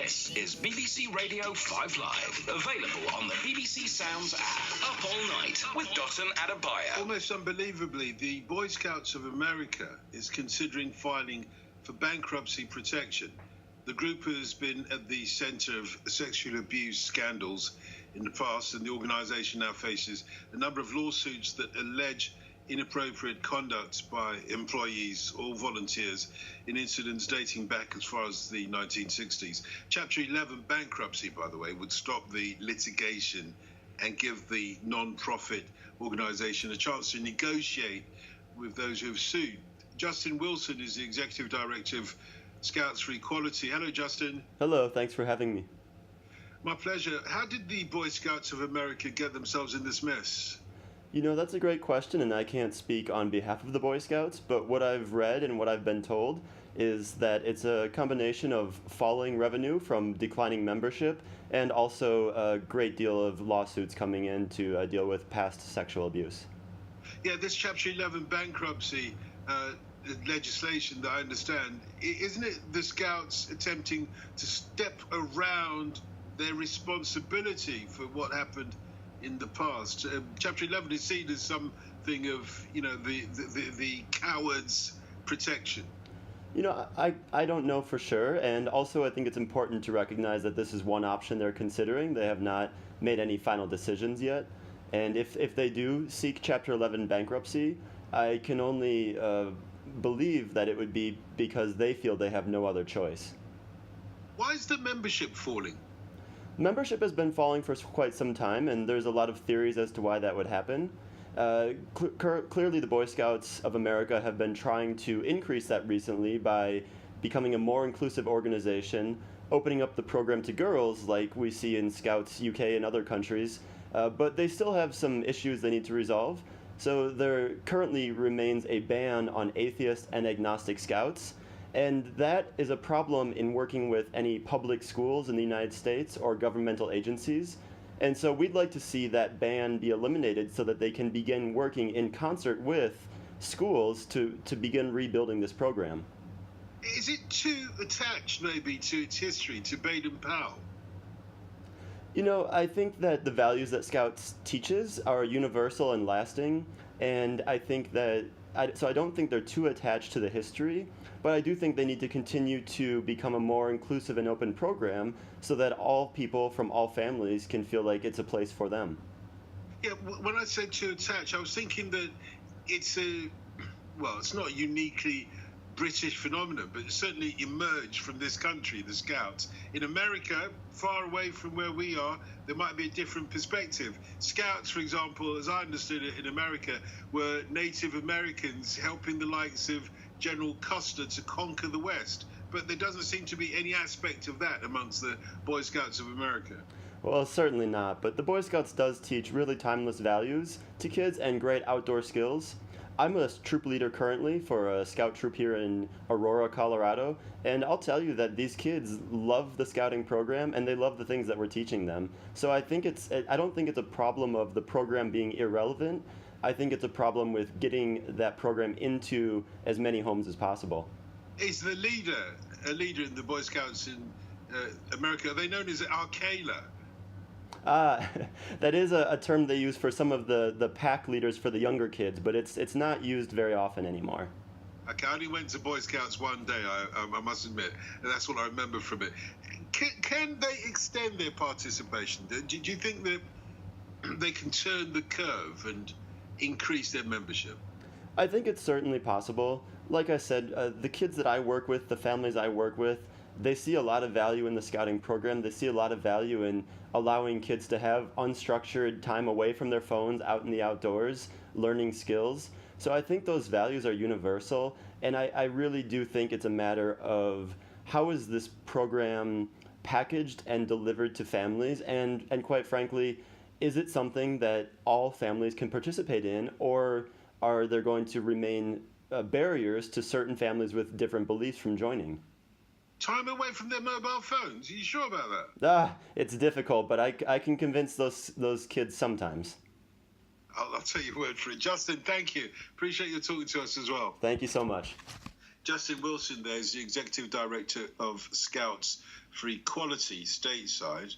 This is BBC Radio 5 Live, available on the BBC Sounds app. Up all night with Dotun and Adebayo. Almost unbelievably, the Boy Scouts of America is considering filing for bankruptcy protection. The group has been at the center of sexual abuse scandals in the past, and the organization now faces a number of lawsuits that allege inappropriate conduct by employees or volunteers in incidents dating back as far as the 1960s. Chapter 11 bankruptcy, by the way, would stop the litigation and give the non-profit organization a chance to negotiate with those who have sued. Justin Wilson is the executive director of Scouts for Equality. Hello, Justin. Hello, thanks for having me. My pleasure. How did the Boy Scouts of America get themselves in this mess? You know, that's a great question, and I can't speak on behalf of the Boy Scouts, but what I've read and what I've been told is that it's a combination of falling revenue from declining membership and also a great deal of lawsuits coming in to deal with past sexual abuse. Yeah, this Chapter 11 bankruptcy legislation that I understand, isn't it the Scouts attempting to step around their responsibility for what happened in the past? Chapter 11 is seen as something of, the coward's protection. You know, I don't know for sure, and also I think it's important to recognize that this is one option they're considering. They have not made any final decisions yet, and if they do seek Chapter 11 bankruptcy, I can only believe that it would be because they feel they have no other choice. Why is the membership falling? Membership has been falling for quite some time, and there's a lot of theories as to why that would happen. Clearly, the Boy Scouts of America have been trying to increase that recently by becoming a more inclusive organization, opening up the program to girls like we see in Scouts UK and other countries, but they still have some issues they need to resolve. So there currently remains a ban on atheist and agnostic Scouts, and that is a problem in working with any public schools in the United States or governmental agencies. And so we'd like to see that ban be eliminated so that they can begin working in concert with schools to begin rebuilding this program. Is it too attached, maybe, to its history, to Baden-Powell? You know, I think that the values that Scouts teaches are universal and lasting, and I think that so I don't think they're too attached to the history, but I do think they need to continue to become a more inclusive and open program so that all people from all families can feel like it's a place for them. Yeah, when I said too attached, I was thinking that it's it's not uniquely British phenomenon, but it certainly emerged from this country, the Scouts. In America, far away from where we are, there might be a different perspective. Scouts, for example, as I understood it in America, were Native Americans helping the likes of General Custer to conquer the West. But there doesn't seem to be any aspect of that amongst the Boy Scouts of America. Well, certainly not, but the Boy Scouts does teach really timeless values to kids and great outdoor skills. I'm a troop leader currently for a scout troop here in Aurora, Colorado, and I'll tell you that these kids love the scouting program and they love the things that we're teaching them. So I don't think it's a problem of the program being irrelevant. I think it's a problem with getting that program into as many homes as possible. Is the leader a leader in the Boy Scouts in America? Are they known as Arcala? That is a term they use for some of the pack leaders for the younger kids, but it's not used very often anymore. Okay, I only went to Boy Scouts one day, I must admit, and that's what I remember from it. Can they extend their participation? Do you think that they can turn the curve and increase their membership? I think it's certainly possible. Like I said, the kids that I work with, the families I work with, they see a lot of value in the scouting program. They see a lot of value in allowing kids to have unstructured time away from their phones, out in the outdoors, learning skills. So I think those values are universal, and I really do think it's a matter of how is this program packaged and delivered to families, and quite frankly, is it something that all families can participate in, or are there going to remain barriers to certain families with different beliefs from joining? Time away from their mobile phones? Are you sure about that? It's difficult, but I can convince those kids sometimes. I'll take your word for it. Justin, thank you. Appreciate you talking to us as well. Thank you so much. Justin Wilson there is the Executive Director of Scouts for Equality stateside.